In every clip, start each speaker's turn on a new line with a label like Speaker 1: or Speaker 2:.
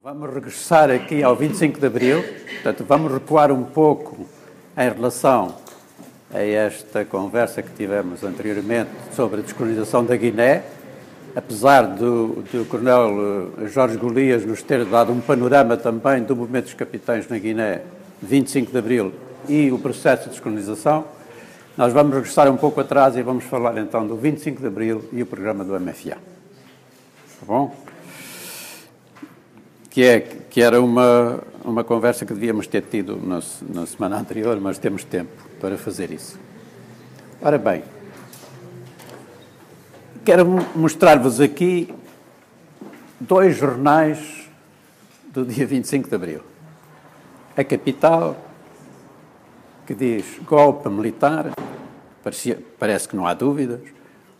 Speaker 1: Vamos regressar aqui ao 25 de Abril, portanto, vamos recuar um pouco em relação a esta conversa que tivemos anteriormente sobre a descolonização da Guiné, apesar do Coronel Jorge Golias nos ter dado um panorama também do movimento dos capitães na Guiné, 25 de Abril e o processo de descolonização. Nós vamos regressar um pouco atrás e vamos falar então do 25 de Abril e o programa do MFA. Tá bom? Que era uma conversa que devíamos ter tido na semana anterior, mas temos tempo para fazer isso. Ora bem, quero mostrar-vos aqui dois jornais do dia 25 de Abril. A Capital, que diz golpe militar, parece que não há dúvidas.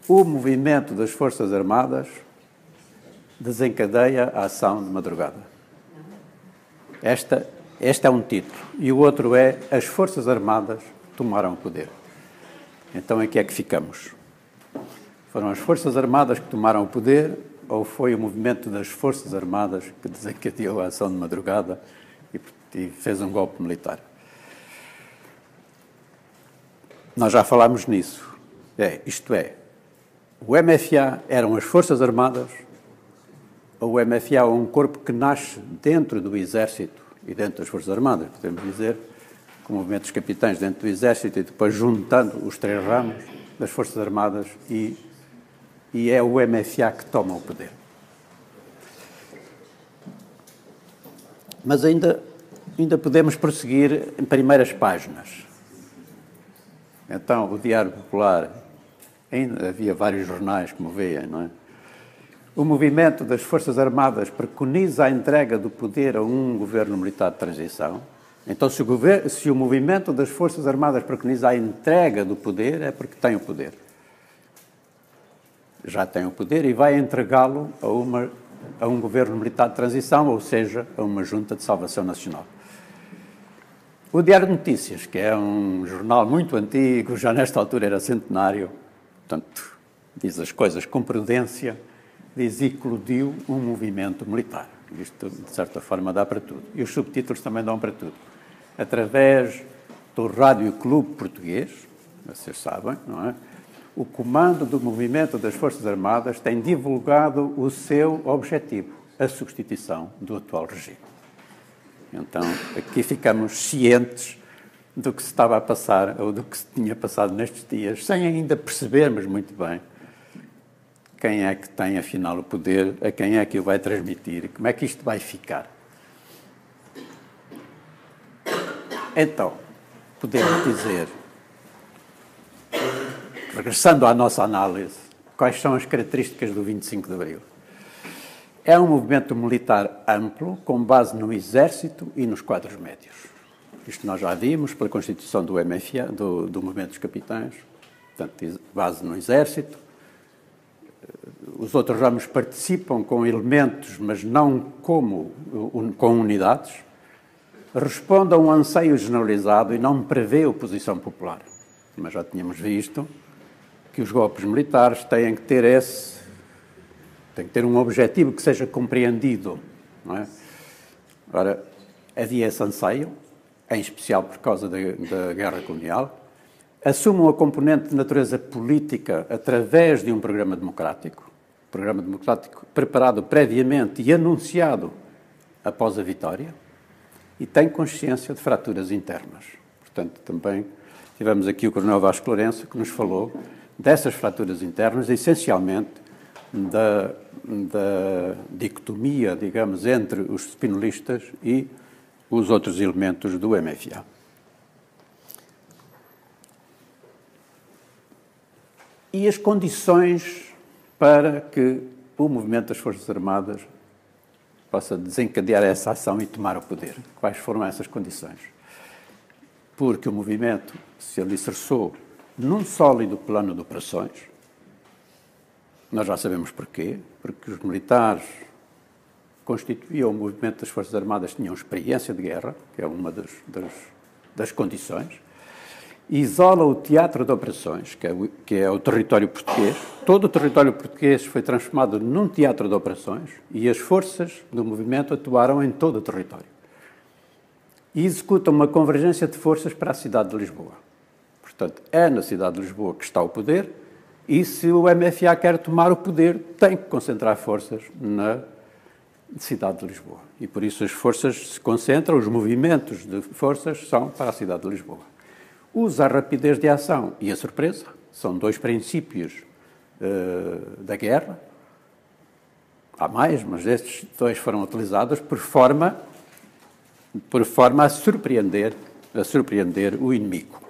Speaker 1: O movimento das Forças Armadas desencadeia a ação de madrugada. Este é um título. E o outro é as Forças Armadas tomaram o poder. Então, em que é que ficamos? Foram as Forças Armadas que tomaram o poder ou foi o movimento das Forças Armadas que desencadeou a ação de madrugada e fez um golpe militar? Nós já falámos nisso. Isto é, o MFA eram as Forças Armadas. O MFA é um corpo que nasce dentro do Exército e dentro das Forças Armadas, podemos dizer, com o movimento dos capitães dentro do Exército e depois juntando os três ramos das Forças Armadas e é o MFA que toma o poder. Mas ainda podemos prosseguir em primeiras páginas. Então, o Diário Popular, ainda havia vários jornais, como veem, não é? O movimento das Forças Armadas preconiza a entrega do poder a um governo militar de transição. Então, se o movimento das Forças Armadas preconiza a entrega do poder, é porque tem o poder. Já tem o poder e vai entregá-lo a um governo militar de transição, ou seja, a uma junta de salvação nacional. O Diário de Notícias, que é um jornal muito antigo, já nesta altura era centenário, portanto, diz as coisas com prudência, diz eclodiu um movimento militar. Isto, de certa forma, dá para tudo. E os subtítulos também dão para tudo. Através do Rádio Clube Português, vocês sabem, não é? O comando do movimento das Forças Armadas tem divulgado o seu objetivo, a substituição do atual regime. Então, aqui ficamos cientes do que se estava a passar, ou do que se tinha passado nestes dias, sem ainda percebermos muito bem quem é que tem, afinal, o poder, a quem é que o vai transmitir, como é que isto vai ficar. Então, podemos dizer, regressando à nossa análise, quais são as características do 25 de Abril? É um movimento militar amplo, com base no Exército e nos quadros médios. Isto nós já vimos pela constituição do MFA, do Movimento dos Capitães, portanto, base no Exército. Os outros ramos participam com elementos, mas não com unidades. Responde a um anseio generalizado e não prevê oposição popular. Mas já tínhamos visto que os golpes militares têm que ter um objetivo que seja compreendido, não é? Ora, havia esse anseio, em especial por causa da guerra colonial. Assumam a componente de natureza política através de um programa democrático preparado previamente e anunciado após a vitória, e tem consciência de fraturas internas. Portanto, também tivemos aqui o Coronel Vasco Lourenço, que nos falou dessas fraturas internas, essencialmente da dicotomia, digamos, entre os spinolistas e os outros elementos do MFA. E as condições para que o movimento das Forças Armadas possa desencadear essa ação e tomar o poder. Quais foram essas condições? Porque o movimento se alicerçou num sólido plano de operações. Nós já sabemos porquê. Porque os militares constituíam o movimento das Forças Armadas, tinham experiência de guerra, que é uma das condições. isola o teatro de operações, que é o território português. Todo o território português foi transformado num teatro de operações e as forças do movimento atuaram em todo o território. E executam uma convergência de forças para a cidade de Lisboa. Portanto, é na cidade de Lisboa que está o poder e se o MFA quer tomar o poder, tem que concentrar forças na cidade de Lisboa. E por isso as forças se concentram, os movimentos de forças são para a cidade de Lisboa. Usa a rapidez de ação e a surpresa, são dois princípios da guerra. Há mais, mas estes dois foram utilizados por forma a surpreender o inimigo.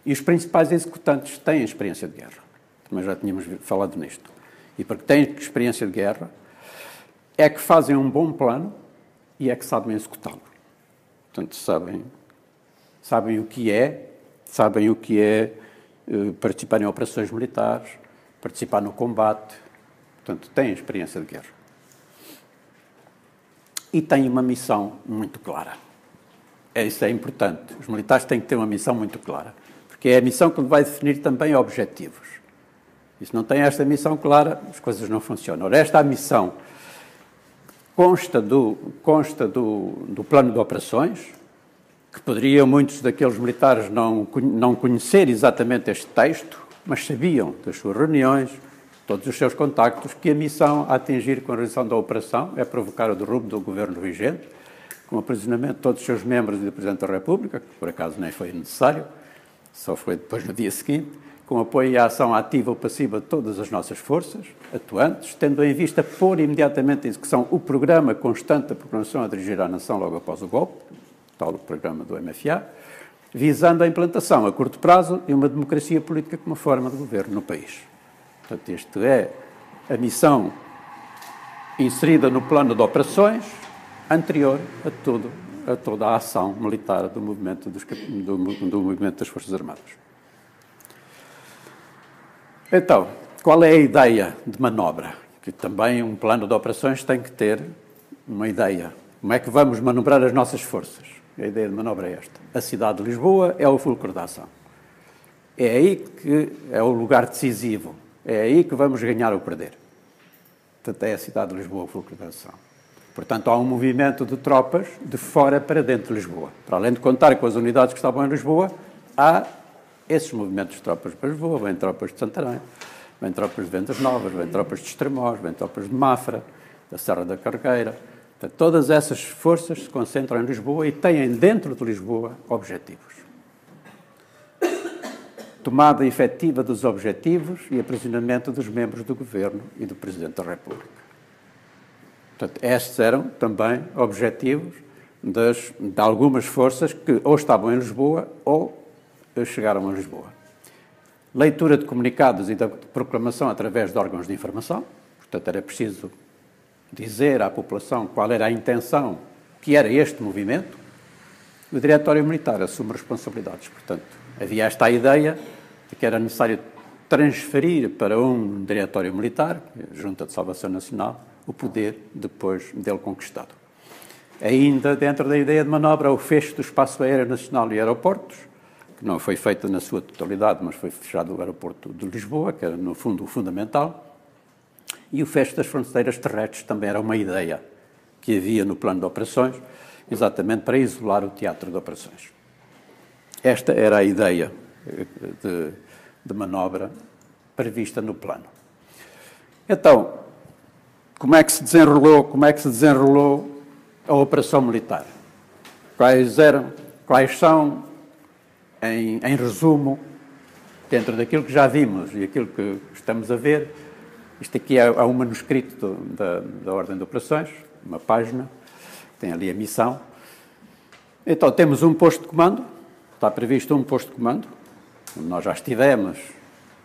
Speaker 1: E os principais executantes têm experiência de guerra. Também já tínhamos falado nisto. E porque têm experiência de guerra, é que fazem um bom plano e é que sabem executá-lo. Portanto, sabem o que é participar em operações militares, participar no combate. Portanto, têm experiência de guerra. E têm uma missão muito clara. Isso é importante. Os militares têm que ter uma missão muito clara, porque é a missão que vai definir também objetivos. E se não tem esta missão clara, as coisas não funcionam. Ora, esta missão consta do plano de operações, que poderiam muitos daqueles militares não conhecer exatamente este texto, mas sabiam das suas reuniões, todos os seus contactos, que a missão a atingir com a realização da operação é provocar o derrubo do governo vigente, com o aprisionamento de todos os seus membros e do Presidente da República, que por acaso nem foi necessário, só foi depois no dia seguinte, com apoio e ação ativa ou passiva de todas as nossas forças atuantes, tendo em vista pôr imediatamente em execução o programa constante da Proclamação a dirigir à nação logo após o golpe, tal o programa do MFA, visando a implantação a curto prazo de uma democracia política como forma de governo no país. Portanto, esta é a missão inserida no plano de operações anterior a toda a ação militar do movimento das Forças Armadas. Então, qual é a ideia de manobra? Que também um plano de operações tem que ter uma ideia. Como é que vamos manobrar as nossas forças? A ideia de manobra é esta. A cidade de Lisboa é o fulcro da ação. É aí que é o lugar decisivo. É aí que vamos ganhar ou perder. Portanto, é a cidade de Lisboa o fulcro da ação. Portanto, há um movimento de tropas de fora para dentro de Lisboa. Para além de contar com as unidades que estavam em Lisboa, há esses movimentos de tropas para Lisboa. Vêm tropas de Santarém, vêm tropas de Vendas Novas, vêm tropas de Estremoz, vêm tropas de Mafra, da Serra da Carreira. Portanto, todas essas forças se concentram em Lisboa e têm dentro de Lisboa objetivos. Tomada efetiva dos objetivos e aprisionamento dos membros do Governo e do Presidente da República. Portanto, estes eram também objetivos de algumas forças que ou estavam em Lisboa ou chegaram a Lisboa. Leitura de comunicados e da proclamação através de órgãos de informação. Portanto, era preciso dizer à população qual era a intenção que era este movimento. O Diretório Militar assume responsabilidades. Portanto, havia esta ideia de que era necessário transferir para um Diretório Militar, a Junta de Salvação Nacional, o poder depois dele conquistado. Ainda dentro da ideia de manobra, o fecho do espaço aéreo nacional e aeroportos, que não foi feito na sua totalidade, mas foi fechado o aeroporto de Lisboa, que era, no fundo, o fundamental, e o fecho das fronteiras terrestres também era uma ideia que havia no plano de operações, exatamente para isolar o teatro de operações. Esta era a ideia de manobra prevista no plano. Então, como é que se desenrolou a operação militar? Quais são, em resumo, dentro daquilo que já vimos e aquilo que estamos a ver, isto aqui é um manuscrito da Ordem de Operações, uma página, tem ali a missão. Então, temos um posto de comando, está previsto um posto de comando, onde nós já estivemos,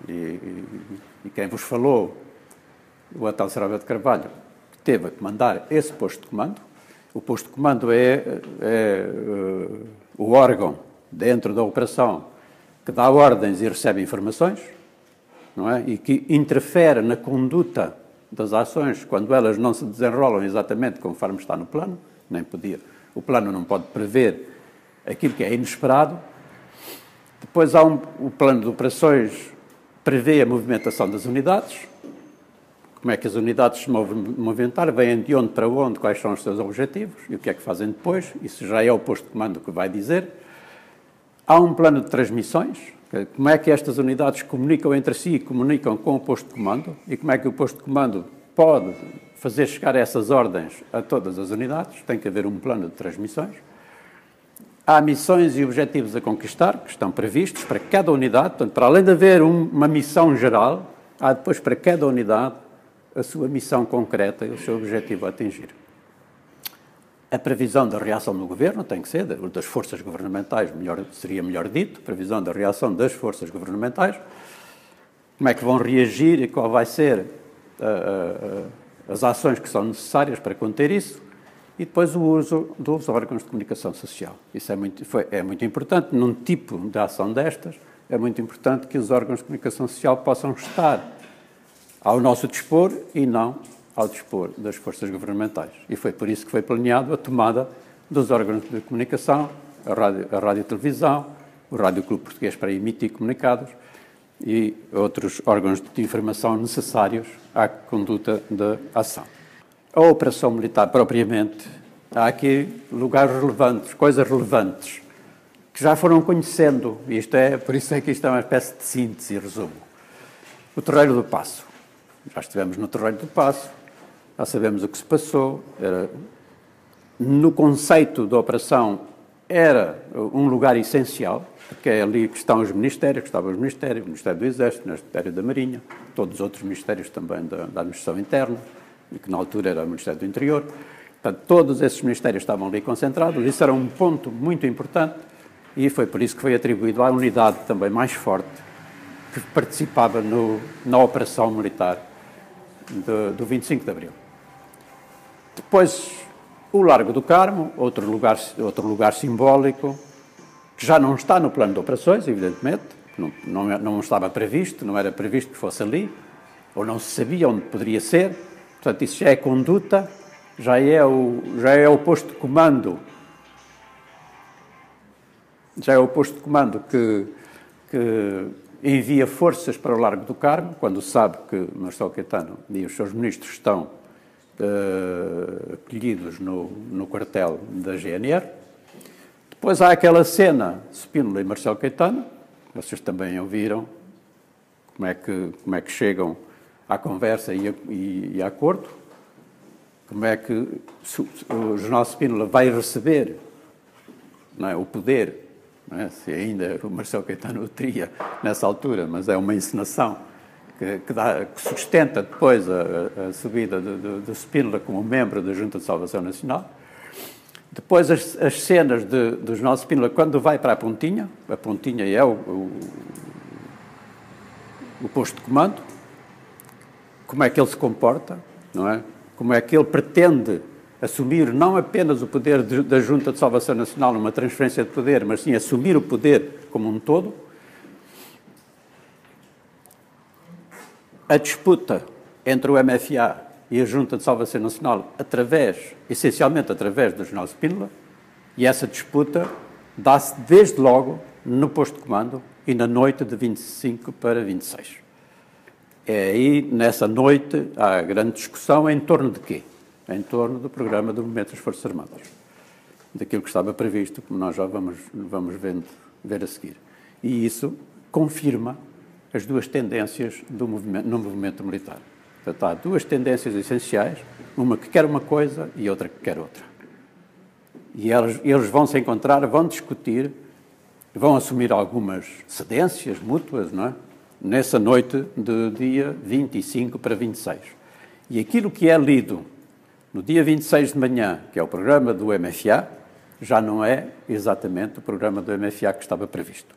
Speaker 1: e quem vos falou, o Atal Sarabia de Carvalho, que teve a comandar esse posto de comando. O posto de comando é o órgão dentro da operação que dá ordens e recebe informações, não é? E que interfere na conduta das ações quando elas não se desenrolam exatamente conforme está no plano, o plano não pode prever aquilo que é inesperado. Depois há o plano de operações, prevê a movimentação das unidades, como é que as unidades se movimentar, vêm de onde para onde, quais são os seus objetivos e o que é que fazem depois. Isso já é o posto de comando que vai dizer. Há um plano de transmissões, como é que estas unidades comunicam entre si e comunicam com o posto de comando e como é que o posto de comando pode fazer chegar essas ordens a todas as unidades. Tem que haver um plano de transmissões. Há missões e objetivos a conquistar, que estão previstos para cada unidade. Portanto, para além de haver uma missão geral, há depois para cada unidade a sua missão concreta e o seu objetivo a atingir. A previsão da reação do Governo tem que ser, das forças governamentais, seria melhor dito, previsão da reação das forças governamentais, como é que vão reagir e qual vai ser as ações que são necessárias para conter isso, e depois o uso dos órgãos de comunicação social. Isso é muito importante, num tipo de ação destas, é muito importante que os órgãos de comunicação social possam estar ao nosso dispor e não ao dispor das forças governamentais. E foi por isso que foi planeado a tomada dos órgãos de comunicação, a rádio e televisão, o Rádio Clube Português para emitir comunicados e outros órgãos de informação necessários à conduta da ação. A operação militar propriamente, há aqui lugares relevantes, coisas relevantes, que já foram conhecendo, por isso é que isto é uma espécie de síntese e resumo. O Terreiro do Paço. Já estivemos no Terreiro do Paço, já sabemos o que se passou. No conceito da operação, era um lugar essencial, porque é ali que estão os ministérios, que estavam os ministérios, o Ministério do Exército, o Ministério da Marinha, todos os outros ministérios também da Administração Interna, que na altura era o Ministério do Interior. Portanto, todos esses ministérios estavam ali concentrados. Isso era um ponto muito importante e foi por isso que foi atribuído à unidade também mais forte que participava na operação militar do 25 de Abril. Depois, o Largo do Carmo, outro lugar simbólico, que já não está no plano de operações, evidentemente, não estava previsto, não era previsto que fosse ali, ou não se sabia onde poderia ser. Portanto, isso já é conduta, já é o posto de comando, que envia forças para o Largo do Carmo, quando sabe que Marcelo Caetano e os seus ministros estão acolhidos no quartel da GNR. Depois há aquela cena, Spínola e Marcelo Caetano, vocês também ouviram como é que chegam à conversa e a acordo, como é que o general Spínola vai receber, não é, o poder, não é, se ainda o Marcelo Caetano o teria nessa altura, mas é uma encenação que sustenta depois a subida do Spínola como membro da Junta de Salvação Nacional. Depois as cenas do general Spínola quando vai para a Pontinha é o posto de comando, como é que ele se comporta, não é? Como é que ele pretende assumir não apenas o poder da Junta de Salvação Nacional numa transferência de poder, mas sim assumir o poder como um todo. A disputa entre o MFA e a Junta de Salvação Nacional essencialmente através do general Spínola, e essa disputa dá-se desde logo no posto de comando e na noite de 25 para 26. É aí, nessa noite, há grande discussão em torno de quê? Em torno do programa do movimento das Forças Armadas, daquilo que estava previsto, como nós já vamos ver a seguir. E isso confirma as duas tendências no movimento militar. Portanto, há duas tendências essenciais, uma que quer uma coisa e outra que quer outra. E eles vão se encontrar, vão discutir, vão assumir algumas cedências mútuas, não é? Nessa noite do dia 25 para 26. E aquilo que é lido no dia 26 de manhã, que é o programa do MFA, já não é exatamente o programa do MFA que estava previsto.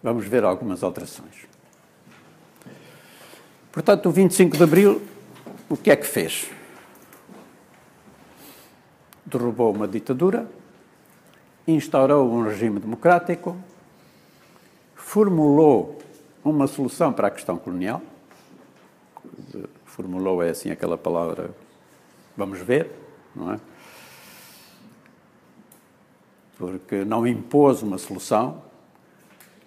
Speaker 1: Vamos ver algumas alterações. Portanto, o 25 de Abril, o que é que fez? Derrubou uma ditadura, instaurou um regime democrático, formulou uma solução para a questão colonial. Formulou é assim aquela palavra, vamos ver, não é? Porque não impôs uma solução,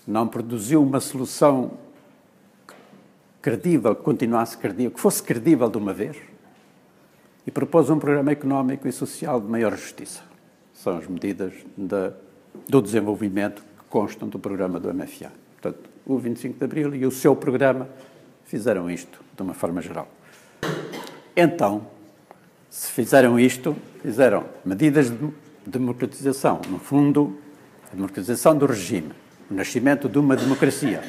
Speaker 1: não produziu uma solução credível, que continuasse credível, que fosse credível de uma vez, e propôs um programa económico e social de maior justiça. São as medidas do desenvolvimento que constam do programa do MFA. Portanto, o 25 de Abril e o seu programa fizeram isto de uma forma geral. Então, se fizeram isto, fizeram medidas de democratização, no fundo, a democratização do regime, o nascimento de uma democracia,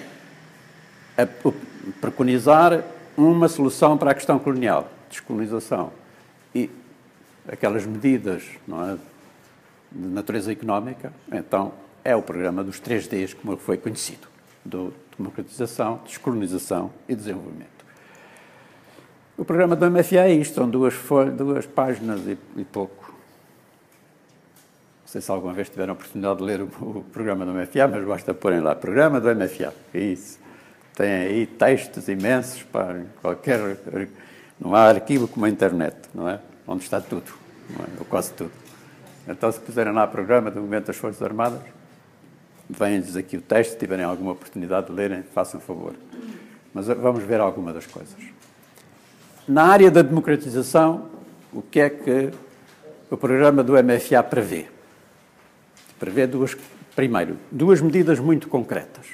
Speaker 1: a preconizar uma solução para a questão colonial, descolonização, e aquelas medidas, não é, de natureza económica, então é o programa dos 3Ds, como foi conhecido, de democratização, descolonização e desenvolvimento. O programa do MFA é isto, são duas páginas e pouco. Não sei se alguma vez tiveram a oportunidade de ler o programa do MFA, mas basta porem lá, programa do MFA, é isso. Tem aí textos imensos, para qualquer... Não há arquivo como a internet, não é? Onde está tudo, não é? Ou quase tudo. Então, se puserem lá o programa do Movimento das Forças Armadas, vêm-lhes aqui o texto, se tiverem alguma oportunidade de lerem, façam favor. Mas vamos ver alguma das coisas. Na área da democratização, o que é que o programa do MFA prevê? Prevê primeiro, duas medidas muito concretas.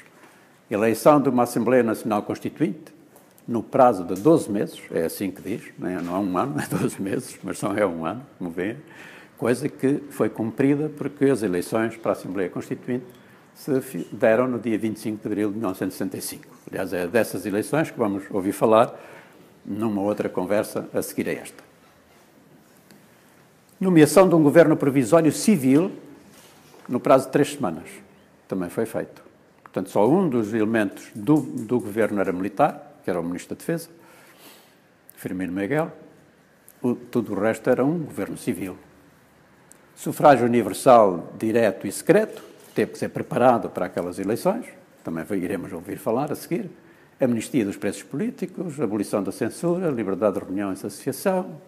Speaker 1: Eleição de uma Assembleia Nacional Constituinte, no prazo de 12 meses, é assim que diz, não é um ano, é 12 meses, mas é um ano, como vêem, coisa que foi cumprida porque as eleições para a Assembleia Constituinte se deram no dia 25 de abril de 1965. Aliás, é dessas eleições que vamos ouvir falar numa outra conversa a seguir a esta. Nomeação de um governo provisório civil no prazo de 3 semanas. Também foi feito. Portanto, só um dos elementos do governo era militar, que era o Ministro da Defesa, Firmino Miguel. Tudo o resto era um governo civil. Sufrágio universal, direto e secreto, teve que ser preparado para aquelas eleições, também iremos ouvir falar a seguir. Amnistia dos presos políticos, abolição da censura, liberdade de reunião e associação,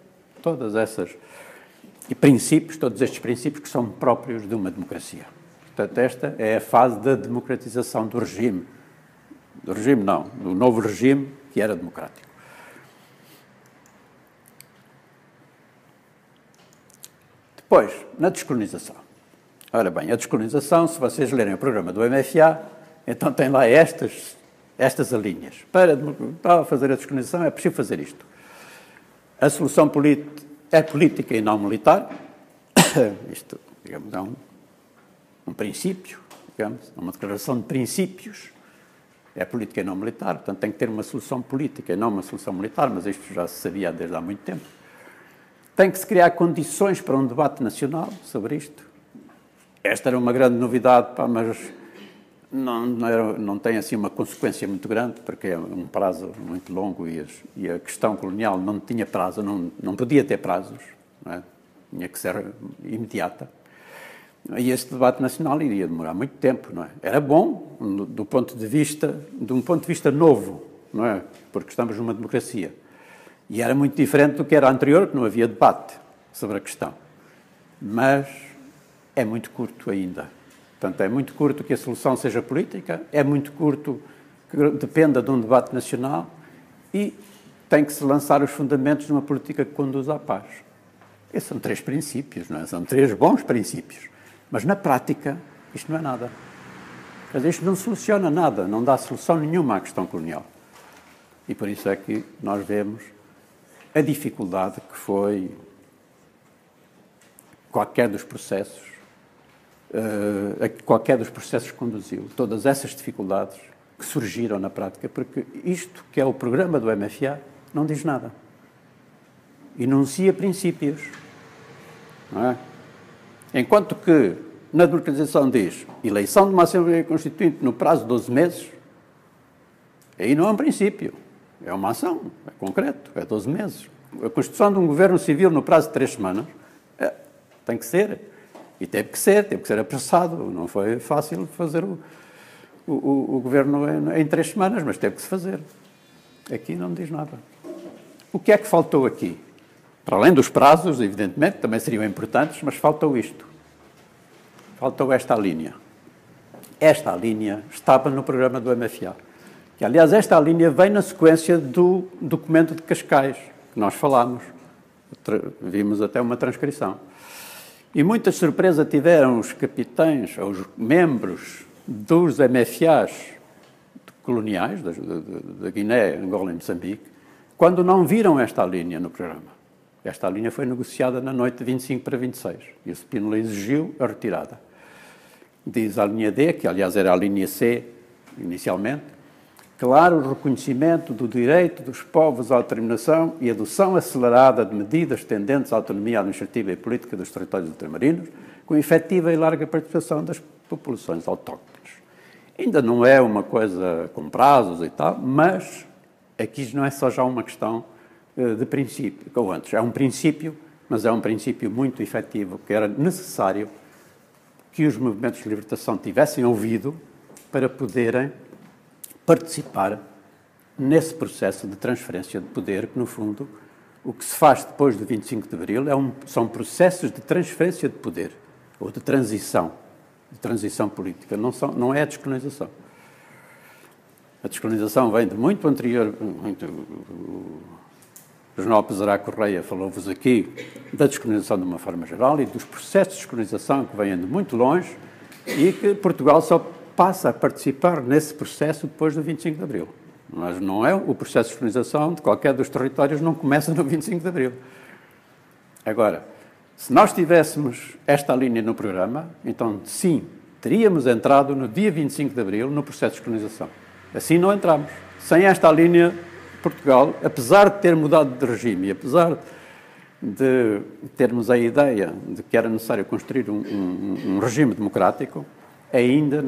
Speaker 1: todas essas e princípios, todos estes princípios que são próprios de uma democracia. Portanto, esta é a fase da democratização do regime. Do regime não, do novo regime que era democrático. Depois, na descolonização. Ora bem, a descolonização, se vocês lerem o programa do MFA, então tem lá estas alíneas. Para fazer a descolonização é preciso fazer isto. A solução é política e não militar. Isto, digamos, é um princípio, digamos, uma declaração de princípios. É política e não militar, portanto tem que ter uma solução política e não uma solução militar, mas isto já se sabia desde há muito tempo. Tem que se criar condições para um debate nacional sobre isto. Esta era uma grande novidade, mas não tem assim uma consequência muito grande, porque é um prazo muito longo e a questão colonial não tinha prazo, não podia ter prazos, não é? Tinha que ser imediata. E este debate nacional iria demorar muito tempo, não é? Era bom de um ponto de vista novo, não é? Porque estamos numa democracia. E era muito diferente do que era anterior, que não havia debate sobre a questão. Mas é muito curto ainda. Portanto, é muito curto que a solução seja política, é muito curto que dependa de um debate nacional e tem que se lançar os fundamentos de uma política que conduza à paz. Esses são 3 princípios, não é? São 3 bons princípios. Mas, na prática, isto não é nada. Quer dizer, isto não soluciona nada, não dá solução nenhuma à questão colonial. E por isso é que nós vemos a dificuldade que foi qualquer dos processos conduziu. Todas essas dificuldades que surgiram na prática, porque isto que é o programa do MFA não diz nada. Enuncia princípios. Não é? Enquanto que na democratização diz eleição de uma Assembleia Constituinte no prazo de 12 meses, aí não é um princípio, é uma ação, é concreto, é 12 meses. A constituição de um governo civil no prazo de 3 semanas tem que ser, e teve que ser apressado, não foi fácil fazer o governo em 3 semanas, mas teve que se fazer. Aqui não diz nada. O que é que faltou aqui? Para além dos prazos, evidentemente, também seriam importantes, mas faltou isto. Faltou esta linha. esta linha estava no programa do MFA. Que, aliás, esta linha vem na sequência do documento de Cascais, que nós falámos. Vimos até uma transcrição. E muita surpresa tiveram os capitães, os membros dos MFAs coloniais, da Guiné, Angola e Moçambique, quando não viram esta linha no programa. Esta linha foi negociada na noite de 25 para 26 e o Spínola exigiu a retirada. Diz a linha D, que aliás era a linha C inicialmente, claro o reconhecimento do direito dos povos à determinação e adoção acelerada de medidas tendentes à autonomia administrativa e política dos territórios ultramarinos, com efetiva e larga participação das populações autóctones. Ainda não é uma coisa com prazos e tal, mas aqui não é só já uma questão de princípio, como antes. É um princípio, mas é um princípio muito efetivo, que era necessário que os movimentos de libertação tivessem ouvido para poderem participar nesse processo de transferência de poder, que, no fundo, o que se faz depois do 25 de Abril são processos de transferência de poder, ou de transição política, não é a descolonização. A descolonização vem de muito anterior, o Jornal Pesará Correia falou-vos aqui da descolonização de uma forma geral e dos processos de descolonização que vêm de muito longe e que Portugal só passa a participar nesse processo depois do 25 de Abril. Mas não é o processo de descolonização de qualquer dos territórios, não começa no 25 de Abril. Agora, se nós tivéssemos esta linha no programa, então sim, teríamos entrado no dia 25 de Abril no processo de descolonização. Assim não entramos. Sem esta linha, Portugal, apesar de ter mudado de regime e apesar de termos a ideia de que era necessário construir um regime democrático, ainda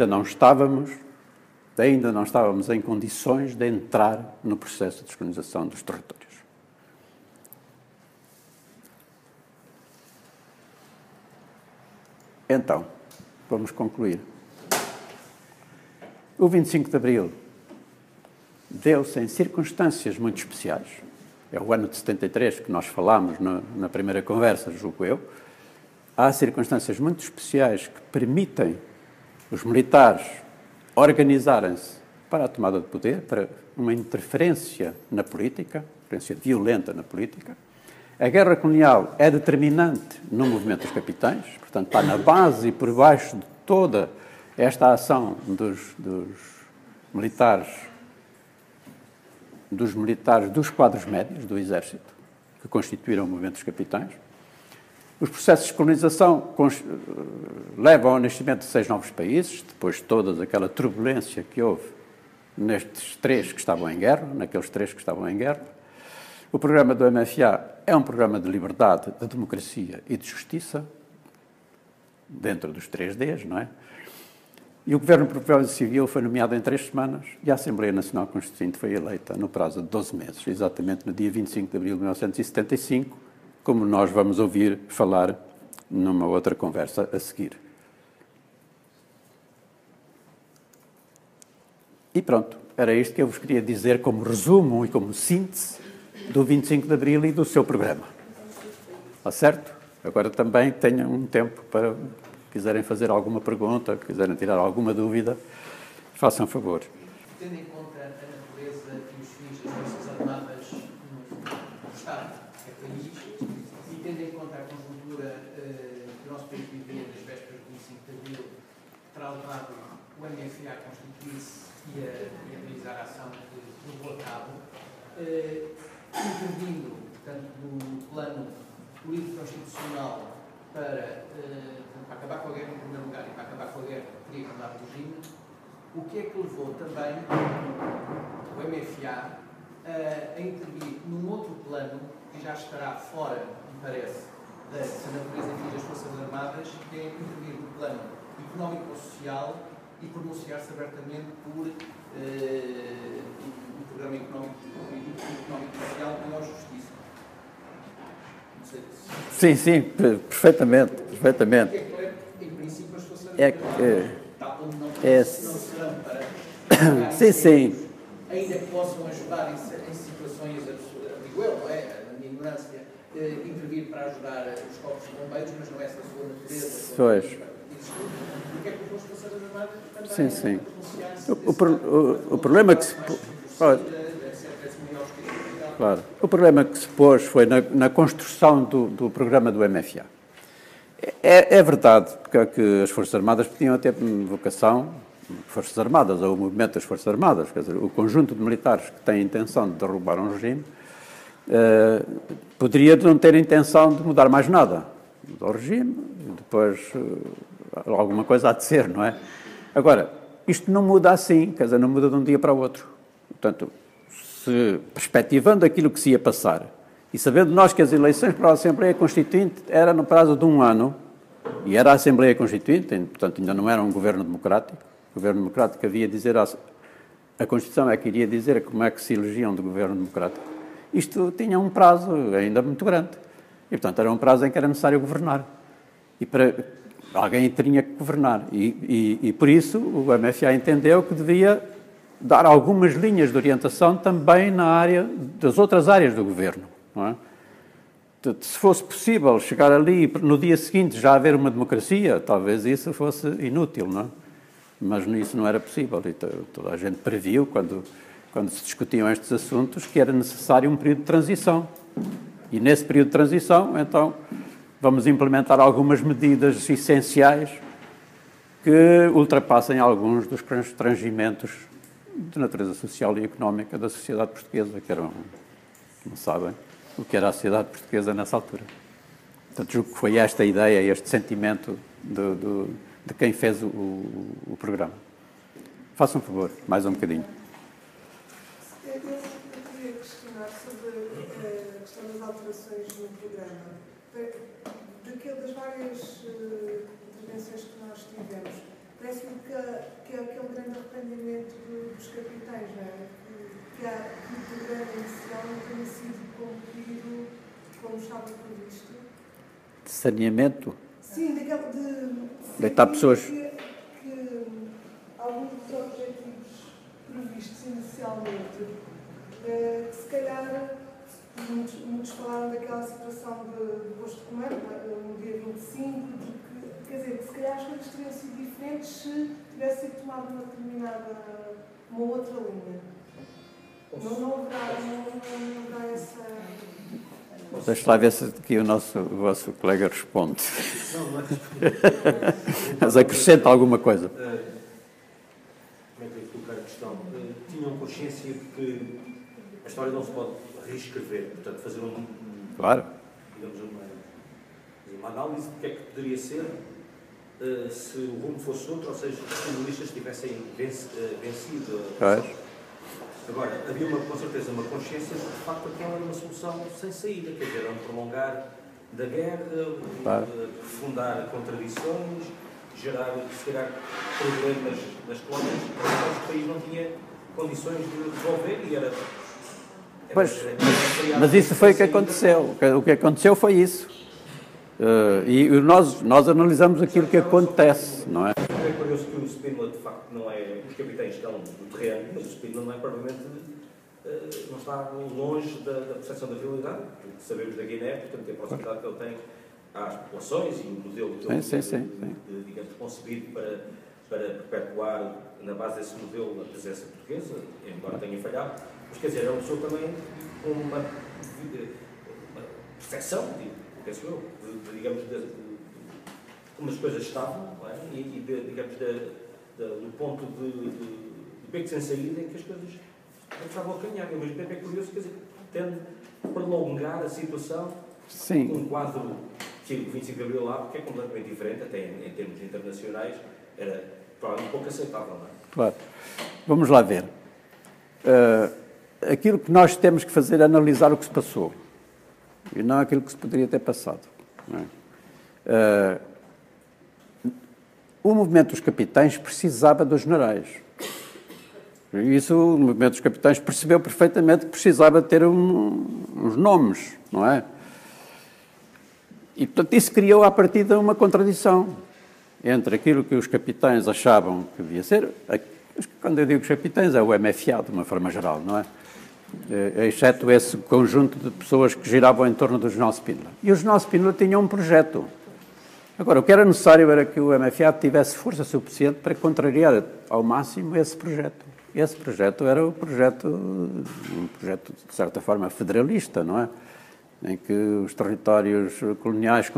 Speaker 1: não estávamos em condições de entrar no processo de descolonização dos territórios. Então, vamos concluir. O 25 de Abril deu-se em circunstâncias muito especiais. É o ano de 73 que nós falámos na primeira conversa, julgo eu. Há circunstâncias muito especiais que permitem os militares organizarem-se para a tomada de poder, para uma interferência na política, interferência violenta na política. A guerra colonial é determinante no movimento dos capitães, portanto, está na base e por baixo de toda esta ação dos militares dos quadros médios do Exército, que constituíram o movimento dos capitães. Os processos de colonização levam ao nascimento de 6 novos países, depois de toda aquela turbulência que houve naqueles 3 que estavam em guerra. O programa do MFA é um programa de liberdade, de democracia e de justiça, dentro dos 3 Ds, não é? E o Governo Provisório Civil foi nomeado em 3 semanas e a Assembleia Nacional Constituinte foi eleita no prazo de 12 meses, exatamente no dia 25 de abril de 1975, como nós vamos ouvir falar numa outra conversa a seguir. E pronto, era isto que eu vos queria dizer como resumo e como síntese do 25 de abril e do seu programa. Está certo? Agora também tenham um tempo para... quiserem fazer alguma pergunta, quiserem tirar alguma dúvida, façam favor.
Speaker 2: Tendo em conta a natureza e os fins das Forças Armadas no Estado, que é país, e tendo em conta a conjuntura que o nosso país vivia nas vésperas do 25 de Abril, terá levado o MFA a constituir-se e a realizar a ação que levou a cabo, intervindo, portanto, no plano político-constitucional para acabar com a guerra em primeiro lugar e para acabar com a guerra teria que mudar o regime, o que é que levou também o MFA a intervir num outro plano que já estará fora, me parece, da natureza e das Forças Armadas, que é intervir no plano económico-social e pronunciar-se abertamente por um programa económico e social com maior justiça.
Speaker 1: Sim, perfeitamente.
Speaker 2: Em princípio, as Forças Armadas não serão para
Speaker 1: sim.
Speaker 2: ainda que possam ajudar em situações, digo eu, não é? Na minha ignorância, intervir para ajudar os corpos de bombeiros, mas não é essa a sua natureza.
Speaker 1: Pois.
Speaker 2: porque é que os Forças Armadas
Speaker 1: Sim,
Speaker 2: também
Speaker 1: sim.
Speaker 2: o
Speaker 1: problema que se... Claro. O problema que se pôs foi na construção do programa do MFA. É verdade que as Forças Armadas podiam ter vocação, Forças Armadas, ou o movimento das Forças Armadas, quer dizer, o conjunto de militares que tem a intenção de derrubar um regime, poderia não ter a intenção de mudar mais nada. Mudar o regime, depois alguma coisa há de ser, não é? Agora, isto não muda assim, quer dizer, não muda de um dia para o outro. Portanto, perspectivando aquilo que se ia passar, e sabendo nós que as eleições para a Assembleia Constituinte era no prazo de 1 ano, e era a Assembleia Constituinte, portanto ainda não era um governo democrático, o governo democrático havia de dizer, a Constituição é que iria dizer como é que se elegiam de governo democrático. Isto tinha um prazo ainda muito grande, e portanto era um prazo em que era necessário governar, e para alguém tinha que governar, e por isso o MFA entendeu que devia dar algumas linhas de orientação também na área das outras áreas do governo, não é? Se fosse possível chegar ali e no dia seguinte já haver uma democracia, talvez isso fosse inútil, não é? Mas isso não era possível. E toda a gente previu, quando se discutiam estes assuntos, que era necessário um período de transição. E nesse período de transição, então, vamos implementar algumas medidas essenciais que ultrapassem alguns dos constrangimentos de natureza social e económica da sociedade portuguesa, que eram, não sabem, o que era a sociedade portuguesa nessa altura. Portanto, julgo que foi esta a ideia, este sentimento de quem fez o programa. Façam um favor, mais um bocadinho.
Speaker 3: Eu queria questionar sobre a questão das alterações no programa. Das várias intervenções que nós tivemos, parece-me que é aquele grande arrependimento dos capitães, não é? Que o programa inicial não tenha sido cumprido como estava previsto.
Speaker 1: De saneamento?
Speaker 3: Sim,
Speaker 1: deitar pessoas.
Speaker 3: Que alguns dos objetivos previstos inicialmente, que se calhar, muitos falaram daquela situação de posto de comando, no dia 25, quer dizer, que se calhar as coisas teriam sido diferentes se tivesse sido tomada uma outra linha. Não haverá essa...
Speaker 1: Deixa lá ver se aqui o vosso colega responde.
Speaker 4: Não é.
Speaker 1: Mas acrescenta alguma coisa.
Speaker 4: Como é que eu colocar a questão? Tinham consciência de que a história não se pode reescrever, portanto, fazer
Speaker 1: Claro.
Speaker 4: digamos, uma análise do que é que poderia ser se o rumo fosse outro, ou seja, se os comunistas tivessem vencido. Agora, havia com certeza uma consciência de que, de facto, aquela era uma solução sem saída, quer dizer, era um prolongar da guerra, refundar contradições, gerar, se calhar, problemas nas colónias que o país não tinha condições de resolver e era...
Speaker 1: Mas isso foi o que aconteceu. O que aconteceu foi isso. E nós analisamos aquilo que acontece, não é?
Speaker 4: É curioso que o Spínola, de facto, não é... Os capitães estão no terreno, mas o Spínola não é propriamente... não está longe da percepção da realidade. Sabemos da Guiné, portanto, a proximidade que ele tem às populações e o modelo que ele digamos, concebido para perpetuar, na base desse modelo, a presença portuguesa, embora tenha falhado. Mas, quer dizer, é uma pessoa também com uma percepção, penso eu, digamos, de como as coisas estavam, não é? Digamos, do ponto de beco sem saída em que as coisas estavam a caminhar. Ao mesmo tempo é curioso, quer dizer, tende a prolongar a situação.
Speaker 1: Sim.
Speaker 4: Um quadro que o 25 de Abril lá, porque é completamente diferente, até em termos internacionais, era provavelmente pouco aceitável, não é? Claro.
Speaker 1: Vamos lá ver. Aquilo que nós temos que fazer é analisar o que se passou e não aquilo que se poderia ter passado. Não é? O movimento dos capitães precisava dos generais. Isso o movimento dos capitães percebeu perfeitamente que precisava ter uns nomes, não é? E, portanto, isso criou à partida uma contradição entre aquilo que os capitães achavam que devia ser. Quando eu digo os capitães, é o MFA, de uma forma geral, não é? Exceto esse conjunto de pessoas que giravam em torno do General Spínola. E o General Spínola tinha um projeto. Agora, o que era necessário era que o MFA tivesse força suficiente para contrariar ao máximo esse projeto. Esse projeto era um projeto, de certa forma, federalista, não é? Em que os territórios coloniais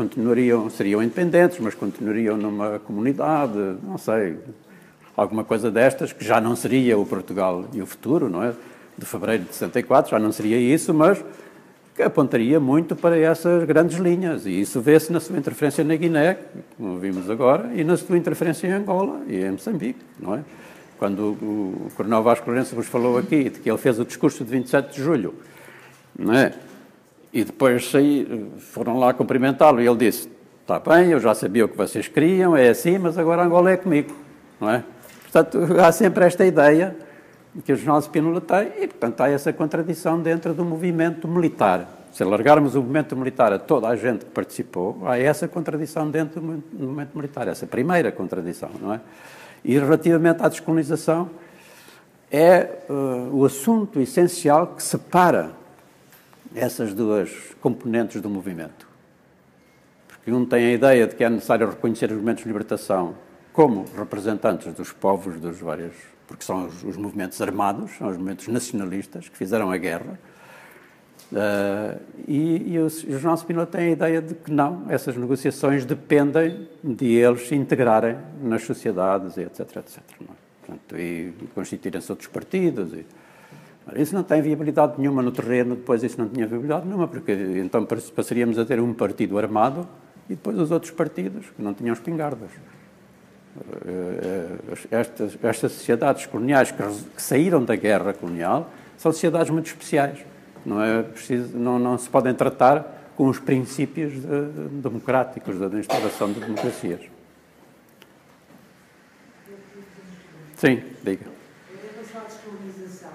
Speaker 1: seriam independentes, mas continuariam numa comunidade, não sei, alguma coisa destas, que já não seria o Portugal e o futuro, não é? De fevereiro de 64, já não seria isso, mas que apontaria muito para essas grandes linhas. E isso vê-se na sua interferência na Guiné, como vimos agora, e na sua interferência em Angola e em Moçambique, não é? Quando o Coronel Vasco Lourenço vos falou aqui de que ele fez o discurso de 27 de julho, não é? E depois foram lá cumprimentá-lo e ele disse: está bem, eu já sabia o que vocês queriam, é assim, mas agora Angola é comigo, não é? Portanto, há sempre esta ideia que o Jornal Spínola tem e, portanto, há essa contradição dentro do movimento militar. Se alargarmos o movimento militar a toda a gente que participou, há essa contradição dentro do movimento militar, essa primeira contradição, não é? E relativamente à descolonização, é o assunto essencial que separa essas duas componentes do movimento. Porque um tem a ideia de que é necessário reconhecer os movimentos de libertação como representantes dos povos dos vários... porque são os movimentos armados, são os movimentos nacionalistas que fizeram a guerra. E o Jornal Spínola tem a ideia de que não, essas negociações dependem de eles se integrarem nas sociedades, e etc, etc. Não é? Portanto, e constituírem-se outros partidos. Isso não tem viabilidade nenhuma no terreno, depois isso não tinha viabilidade nenhuma, porque então passaríamos a ter um partido armado e depois os outros partidos que não tinham espingardas. Estas sociedades coloniais que saíram da guerra colonial são sociedades muito especiais. Não é preciso, não se podem tratar com os princípios democráticos da instauração de democracias. Sim, diga.
Speaker 5: Em relação à descolonização,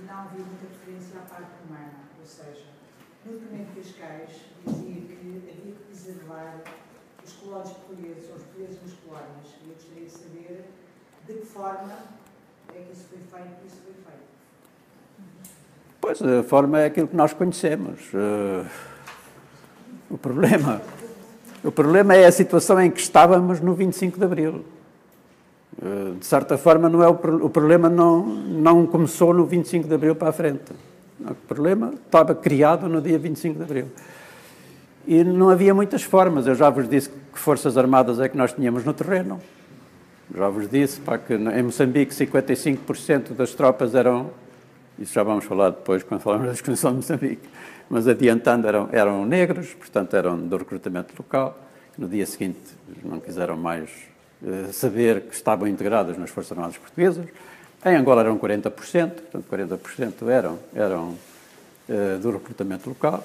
Speaker 5: não vi muita preferência à parte humana, ou seja, no documento de Cascais dizia que havia que preservar os colónios portugueses, ou os portugueses nas colónias. E eu gostaria de saber de que forma é que isso foi feito e isso foi feito.
Speaker 1: Pois, a forma é aquilo que nós conhecemos. O problema é a situação em que estávamos no 25 de Abril. De certa forma, não é o problema não começou no 25 de Abril para a frente. O problema estava criado no dia 25 de Abril. E não havia muitas formas. Eu já vos disse que forças armadas é que nós tínhamos no terreno. Já vos disse que em Moçambique 55% das tropas eram... Isso já vamos falar depois, quando falarmos da descolonização de Moçambique. Mas adiantando, eram negros, portanto eram do recrutamento local. No dia seguinte não quiseram mais saber que estavam integrados nas Forças Armadas Portuguesas. Em Angola eram 40%, portanto 40% eram do recrutamento local.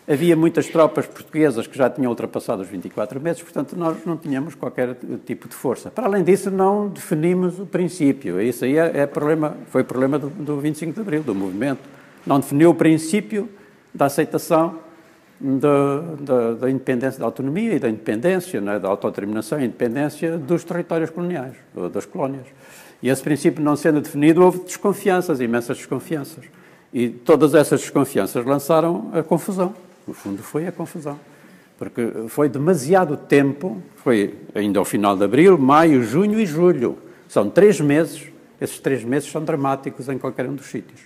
Speaker 1: Havia muitas tropas portuguesas que já tinham ultrapassado os 24 meses, portanto nós não tínhamos qualquer tipo de força. Para além disso, não definimos o princípio. Isso aí foi problema do 25 de Abril, do movimento. Não definiu o princípio da aceitação da independência, da autonomia e da independência, né, da autodeterminação e independência dos territórios coloniais, das colónias. E esse princípio não sendo definido, houve desconfianças, imensas desconfianças. E todas essas desconfianças lançaram a confusão. No fundo, foi a confusão. Porque foi demasiado tempo, foi ainda ao final de abril, maio, junho e julho. São 3 meses, esses 3 meses são dramáticos em qualquer um dos sítios.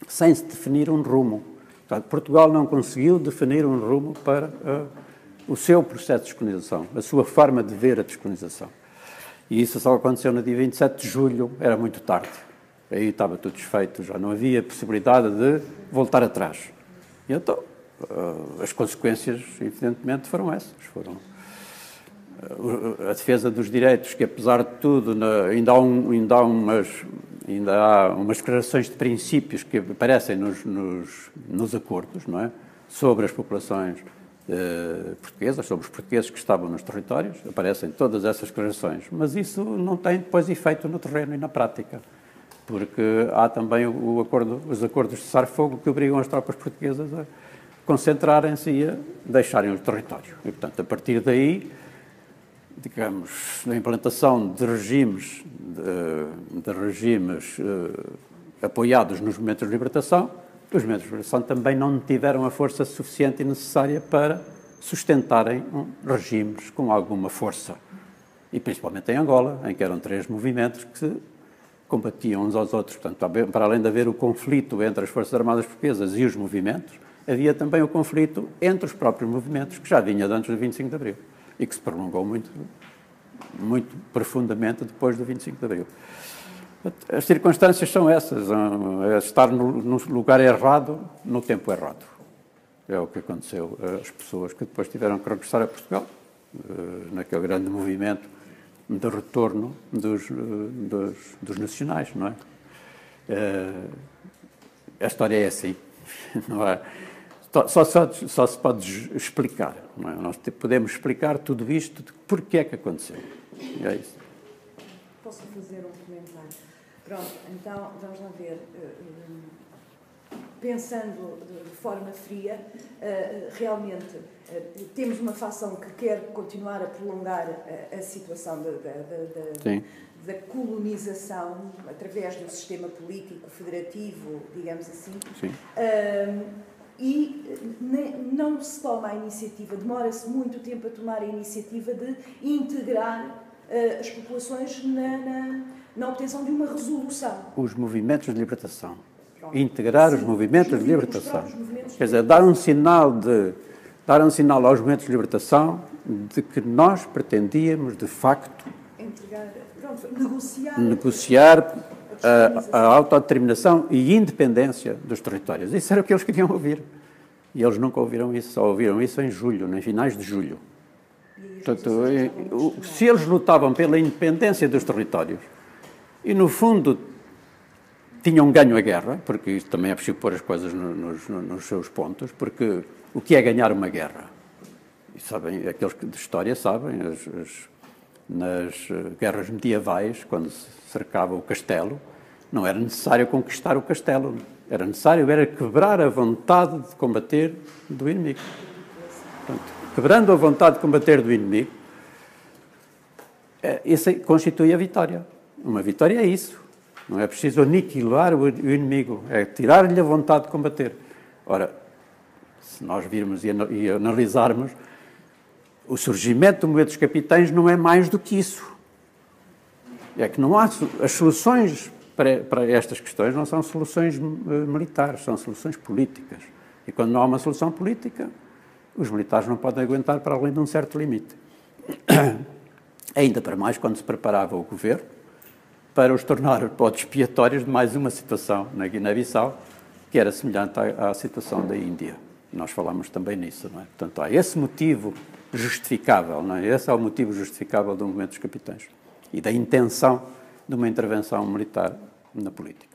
Speaker 1: Sem se definir um rumo. Portanto, Portugal não conseguiu definir um rumo para o seu processo de descolonização, a sua forma de ver a descolonização. E isso só aconteceu no dia 27 de julho, era muito tarde. Aí estava tudo desfeito, já não havia possibilidade de voltar atrás. E então, as consequências, evidentemente, foram essas. Foram a defesa dos direitos, que apesar de tudo, ainda há umas declarações de princípios que aparecem nos acordos, não é? Sobre as populações portuguesas, sobre os portugueses que estavam nos territórios, aparecem todas essas declarações, mas isso não tem depois efeito no terreno e na prática, porque há também os acordos de cessar-fogo que obrigam as tropas portuguesas a concentrarem-se e a deixarem o território. E, portanto, a partir daí, digamos, a implantação de regimes, apoiados nos movimentos de libertação, os movimentos de libertação também não tiveram a força suficiente e necessária para sustentarem regimes com alguma força. E principalmente em Angola, em que eram 3 movimentos que se combatiam uns aos outros. Portanto, para além de haver o conflito entre as Forças Armadas Portuguesas e os movimentos, havia também o conflito entre os próprios movimentos, que já vinha de antes do 25 de Abril e que se prolongou muito profundamente depois do 25 de Abril. As circunstâncias são essas, é estar no lugar errado, no tempo errado. É o que aconteceu às pessoas que depois tiveram que regressar a Portugal, naquele grande movimento de retorno dos nacionais, não é? A história é assim, não é? Só se pode explicar, não é? Nós podemos explicar tudo isto de porquê é que aconteceu. E é isso.
Speaker 6: Posso fazer um comentário? Pronto, então vamos lá ver. Pensando de forma fria, realmente temos uma facção que quer continuar a prolongar a situação da colonização através do sistema político federativo, digamos assim.
Speaker 1: Sim.
Speaker 6: E não se toma a iniciativa, demora-se muito tempo a tomar a iniciativa de integrar as populações na obtenção de uma resolução.
Speaker 1: Os movimentos de libertação. Integrar os movimentos de libertação. Quer dizer, dar um sinal aos movimentos de libertação de que nós pretendíamos, de facto, negociar a autodeterminação e independência dos territórios. Isso era o que eles queriam ouvir. E eles nunca ouviram isso, só ouviram isso em julho, em finais de julho. Portanto, se eles lutavam pela independência dos territórios e, no fundo, tinham ganho a guerra, porque isto também é preciso pôr as coisas nos seus pontos, porque o que é ganhar uma guerra? E sabem, aqueles que de história sabem, nas guerras medievais, quando se cercava o castelo, não era necessário conquistar o castelo, era necessário quebrar a vontade de combater do inimigo. Portanto, quebrando a vontade de combater do inimigo, isso constitui a vitória. Uma vitória é isso. Não é preciso aniquilar o inimigo, é tirar-lhe a vontade de combater. Ora, se nós virmos e analisarmos, o surgimento do movimento dos capitães não é mais do que isso. É que não há as soluções para estas questões não são soluções militares, são soluções políticas. E quando não há uma solução política, os militares não podem aguentar para além de um certo limite. Ainda para mais quando se preparava o governo para os tornar bodes expiatórios de mais uma situação na Guiné-Bissau, que era semelhante à situação da Índia. Nós falámos também nisso, não é? Portanto, há esse motivo justificável, não é? Esse é o motivo justificável do movimento dos capitães e da intenção de uma intervenção militar na política.